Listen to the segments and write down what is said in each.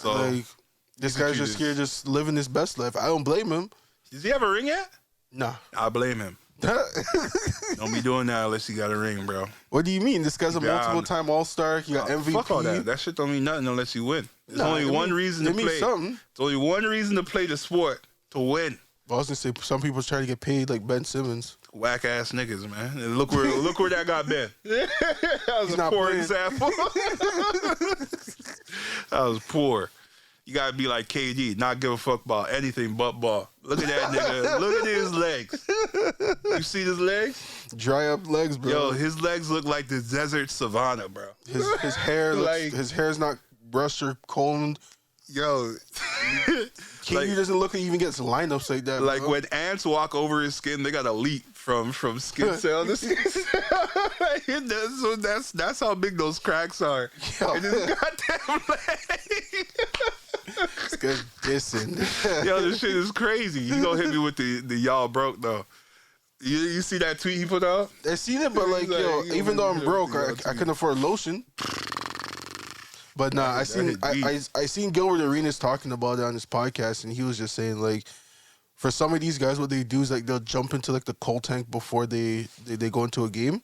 So like, this guy's just here, just living his best life. I don't blame him. Does he have a ring yet? Nah. I blame him. Don't be doing that unless you got a ring, bro. What do you mean? This guy's a multiple-time All-Star. He got MVP. Fuck all that. That shit don't mean nothing unless you win. There's only one reason to play. It means something. There's only one reason to play the sport, to win. I was gonna say some people's trying to get paid like Ben Simmons. Whack ass niggas, man. And look where that got Ben. That was a poor example. That was poor. You gotta be like KD, not give a fuck about anything but ball. Look at that nigga. Look at his legs. You see his legs? Dry up legs, bro. Yo, his legs look like the desert savannah, bro. His hair looks, his hair's not brushed or combed. Yo, KD doesn't look like he even gets lineups like that. Like bro. when ants walk over his skin, they got a leap from skin cell to skin cell. So that's how big those cracks are. Yo. And his goddamn leg. This guy's dissing. Yo, this shit is crazy. You gonna hit me with the y'all broke though. You see that tweet he put out? I seen it, but like yo, even though I'm broke, I couldn't afford lotion. But nah, I seen Gilbert Arenas talking about it on his podcast, and he was just saying like, for some of these guys, what they do is like they'll jump into like the cold tank before they go into a game,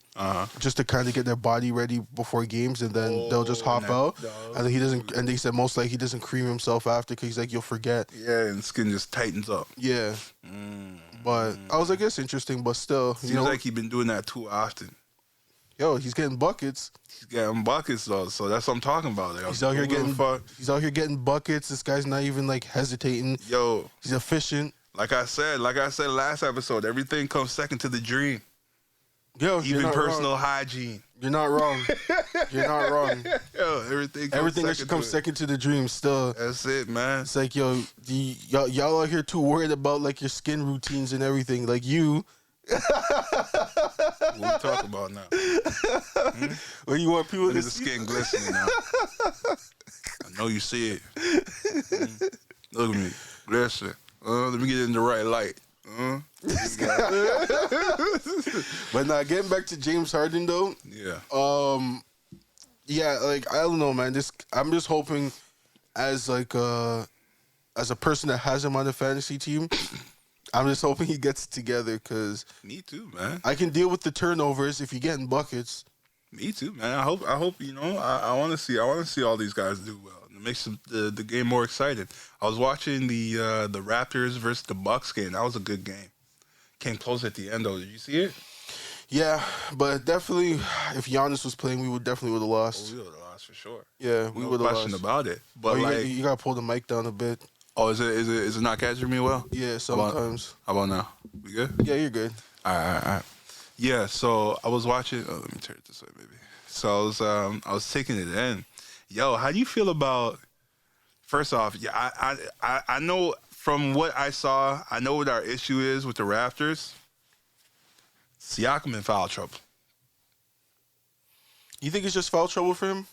just to kind of get their body ready before games, and then they'll just hop out. And he doesn't. And they said most likely he doesn't cream himself after because he's like you'll forget. Yeah, and skin just tightens up. Yeah. But I was like, it's interesting, but still, seems like he's been doing that too often. Yo, he's getting buckets. He's getting buckets though, so that's what I'm talking about. Like, he's out here getting buckets. This guy's not even like hesitating. Yo, he's efficient. Like I said last episode, everything comes second to the dream. Yo, even personal hygiene. You're not wrong. You're not wrong. Yo, everything actually comes second to the dream still. That's it, man. It's like, yo, y'all out here too worried about like your skin routines and everything. Like you. What we talk about now? When you want people to see the skin glistening now. I know you see it. Look at me, glistening. Let me get it in the right light. But now getting back to James Harden though. Yeah. Yeah, like I don't know, man. I'm just hoping as a person that has him on the fantasy team, I'm just hoping he gets it together because me too, man. I can deal with the turnovers if you're getting buckets. Me too, man. I hope I want to see all these guys do well. It makes the game more exciting. I was watching the Raptors versus the Bucks game. That was a good game. Came close at the end though. Did you see it? Yeah, but definitely, if Giannis was playing, we would have lost. Oh, we would have lost for sure. Yeah, we would have lost. No question about it. But you gotta pull the mic down a bit. Oh, is it not catching me well? Yeah, sometimes. How about now? We good? Yeah, you're good. All right. Yeah, so I was watching. Oh, let me turn it this way, maybe. So I was taking it in. Yo, how do you feel about? First off, yeah, I know from what I saw, I know what our issue is with the Raptors. Siakam in foul trouble. You think it's just foul trouble for him?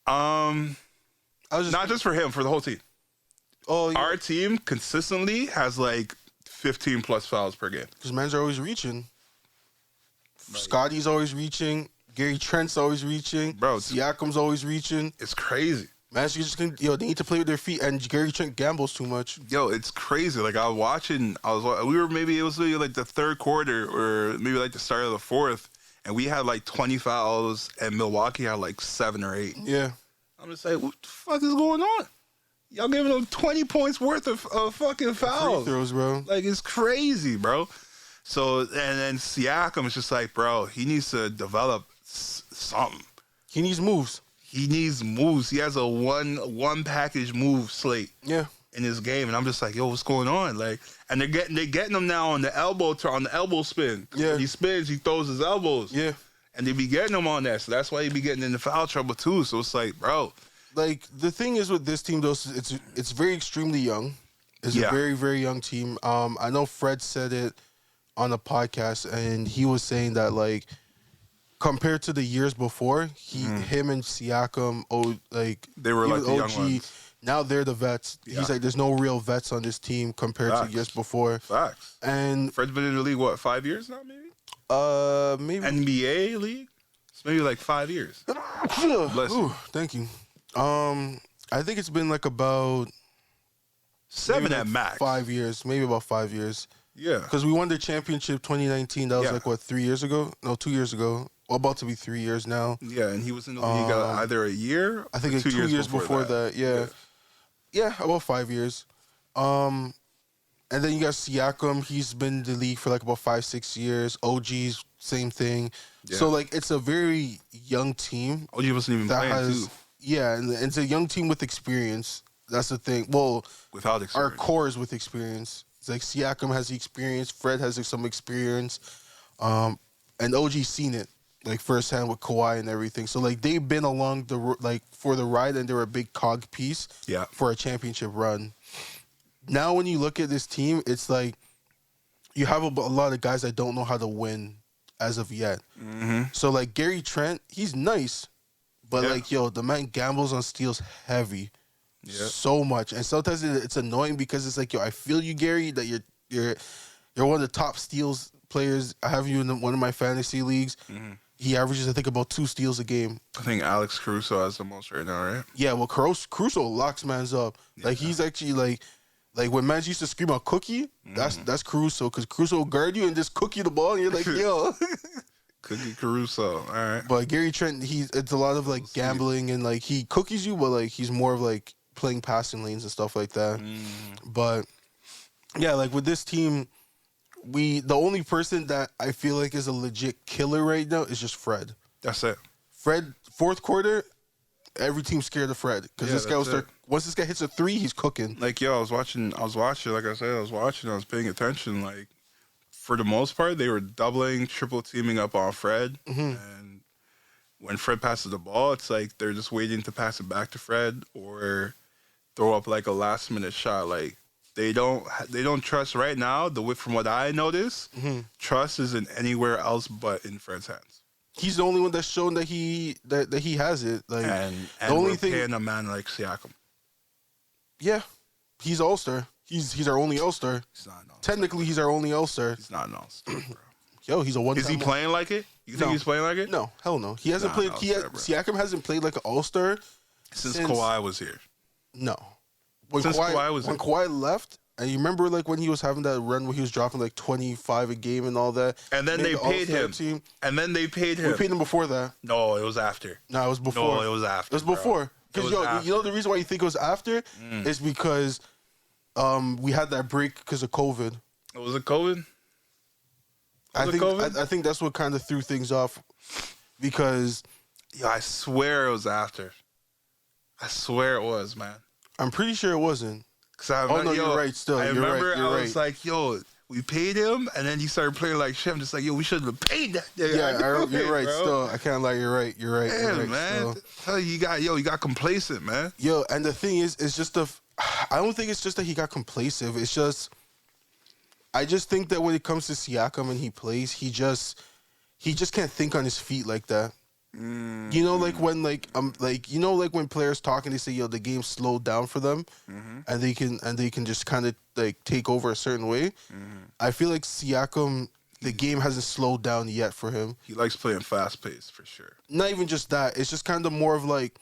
Not just for him, for the whole team. Oh, yeah. Our team consistently has like 15 plus fouls per game. Because men's are always reaching. Right. Scotty's always reaching. Gary Trent's always reaching. Bro, Siakam's always reaching. It's crazy. Man, they need to play with their feet, and Gary Trent gambles too much. Yo, it's crazy. Like it was maybe like the third quarter or maybe like the start of the fourth, and we had like 20 fouls, and Milwaukee had like 7 or 8. Yeah. I'm just like, what the fuck is going on? Y'all giving them 20 points worth of fucking fouls. Free throws, bro. Like, it's crazy, bro. So, and then Siakam is just like, bro, he needs to develop something. He needs moves. He needs moves. He has a one package move slate. Yeah. In his game, and I'm just like, yo, what's going on? Like, and they're getting him now on the elbow spin. Yeah. When he spins, he throws his elbows. Yeah. And they be getting him on that, so that's why he be getting into foul trouble too. So it's like, bro. Like, the thing is with this team, though, it's very extremely young. It's a very, very young team. I know Fred said it on a podcast, and he was saying that, like, compared to the years before, him and Siakam, they were like the young ones. Now they're the vets. Yeah. He's like, there's no real vets on this team compared to years before. Facts. And Fred's been in the league, what, 5 years now, maybe? Maybe. NBA league? It's maybe like 5 years. Bless you. Thank you. I think it's been like about 7 at max. 5 years, maybe about 5 years. Yeah. Because we won the championship 2019. That was like, what, 3 years ago? No, 2 years ago. Well, about to be 3 years now. Yeah, and he was in the league either a year I think like 2 years before that. Yeah, about 5 years. And then you got Siakam. He's been in the league for like about 5-6 years. OG's, same thing. Yeah. So, like, it's a very young team. OG wasn't even playing, too. Yeah, and it's a young team with experience. That's the thing. Well, without experience. Our core is with experience. It's like Siakam has the experience. Fred has some experience. And OG's seen it, like, firsthand with Kawhi and everything. So, like, they've been along for the ride, and they're a big cog piece for a championship run. Now, when you look at this team, it's like you have a lot of guys that don't know how to win as of yet. Mm-hmm. So, like, Gary Trent, he's nice, but, like, yo, the man gambles on steals heavy. So much. And sometimes it's annoying because it's like, yo, I feel you, Gary, that you're one of the top steals players. I have you in one of my fantasy leagues. Mm-hmm. He averages, I think, about 2 steals a game. I think Alex Caruso has the most right now, right? Yeah, well, Caruso locks mans up. Yeah. Like, he's actually, like when mans used to scream out cookie, that's Caruso. Because Caruso will guard you and just cook you the ball, and you're like, yo. Cookie Caruso, all right. But Gary Trent, it's a lot of, like, gambling, and, like, he cookies you, but, like, he's more of, like, playing passing lanes and stuff like that. But yeah, like with this team, the only person that I feel like is a legit killer right now is just Fred. That's it. Fred, fourth quarter, every team's scared of Fred because this guy will start. Once this guy hits a 3, he's cooking. Like, yo, I was watching. Like I said, I was paying attention. Like, for the most part, they were doubling, triple teaming up on Fred, and when Fred passes the ball, it's like they're just waiting to pass it back to Fred or throw up like a last minute shot. Like, they don't trust right now. From what I notice, trust isn't anywhere else but in Fred's hands. He's the only one that's shown that he has it. Like, and the only thing, paying a man like Siakam. Yeah, he's All-Star. He's our only All-Star. He's not an All-Star. Technically, he's our only All-Star. He's not an All-Star, bro. Yo, he's a one-time. Is he playing like it? You think he's playing like it? No, hell no. He hasn't played. Siakam hasn't played like an All-Star since Kawhi was here. No. When Kawhi left, and you remember like when he was having that run where he was dropping like 25 a game and all that. And then they paid him. And then they paid him. We paid him before that. No, it was after. No, it was before. No, it was after. It was before. Because you know the reason why you think it was after is because we had that break because of COVID. Was it COVID? I think that's what kind of threw things off because. Yeah, I swear it was after. I swear it was, man. I'm pretty sure it wasn't. You're right. Still, I remember I was like, yo, we paid him, and then he started playing like shit. I'm just like, yo, we should have paid that. Yeah, you're right. Bro. Still, I can't lie. You're right. Yeah, you're right, man. Still. You got complacent, man. Yo, and the thing is, it's just I don't think it's just that he got complacent. It's just, I just think that when it comes to Siakam and he plays, he just can't think on his feet like that. You know, like when when players talk and they say, yo, the game slowed down for them, and they can just kind of like take over a certain way. I feel like Siakam, the game hasn't slowed down yet for him. He likes playing fast pace for sure. Not even just that. It's just kind of more of like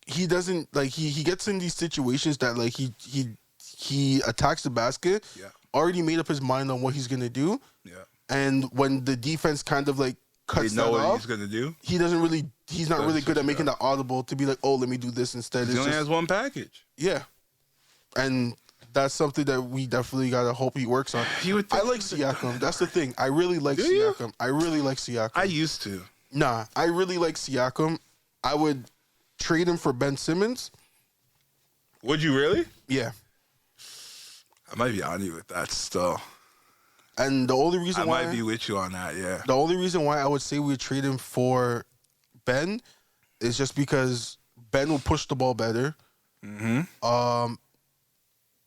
he doesn't like he gets in these situations that like he attacks the basket. Yeah. Already made up his mind on what he's gonna do. Yeah. And when the defense kind of like cuts that off, he's gonna do. He's not really good at making that audible to be like, oh, let me do this instead. He only has one package. Yeah, and that's something that we definitely gotta hope he works on. I like Siakam. That's the thing. I really like Siakam. I really like Siakam. I used to. Nah, I really like Siakam. I would trade him for Ben Simmons. Would you really? Yeah. I might be on you with that still. And the only reason why I might be with you on that, yeah. The only reason why I would say we would trade him for Ben is just because Ben will push the ball better.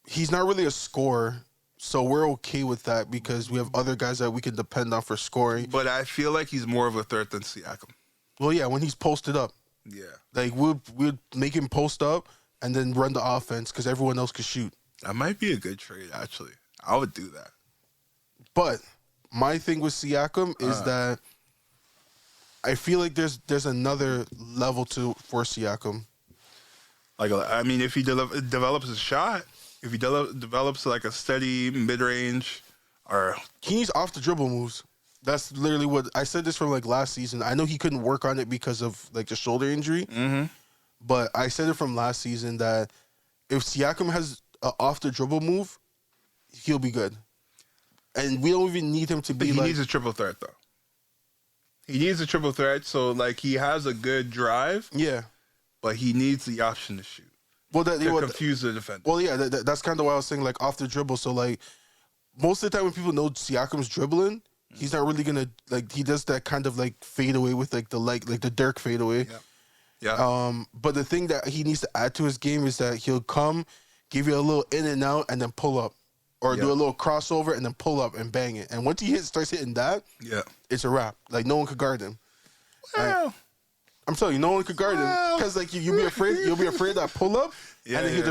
He's not really a scorer, so we're okay with that because we have other guys that we can depend on for scoring. But I feel like he's more of a threat than Siakam. Well, yeah, when he's posted up. Yeah. Like, we'd make him post up and then run the offense because everyone else could shoot. That might be a good trade, actually. I would do that. But my thing with Siakam is that I feel like there's another level for Siakam. I mean, if he develops a shot, if he develops like a steady mid range, or he needs off the dribble moves. That's literally what I said this from like last season. I know he couldn't work on it because of like the shoulder injury, but I said it from last season that if Siakam has an off the dribble move, he'll be good. And we don't even need him to be. He needs a triple threat though. He needs a triple threat, so like he has a good drive. Yeah. But he needs the option to shoot. Well, to confuse the defender. Well, yeah, that's kind of why I was saying like off the dribble. So like most of the time when people know Siakam's dribbling, he's not really gonna like he does that kind of like fade away with like the Dirk fade away. Yeah. But the thing that he needs to add to his game is that he'll come, give you a little in and out, and then pull up, or do a little crossover and then pull up and bang it. And once he starts hitting that, it's a wrap. Like no one could guard him. Well. I'm telling you, no one could guard him because like you'll be afraid that pull up, and then he'll just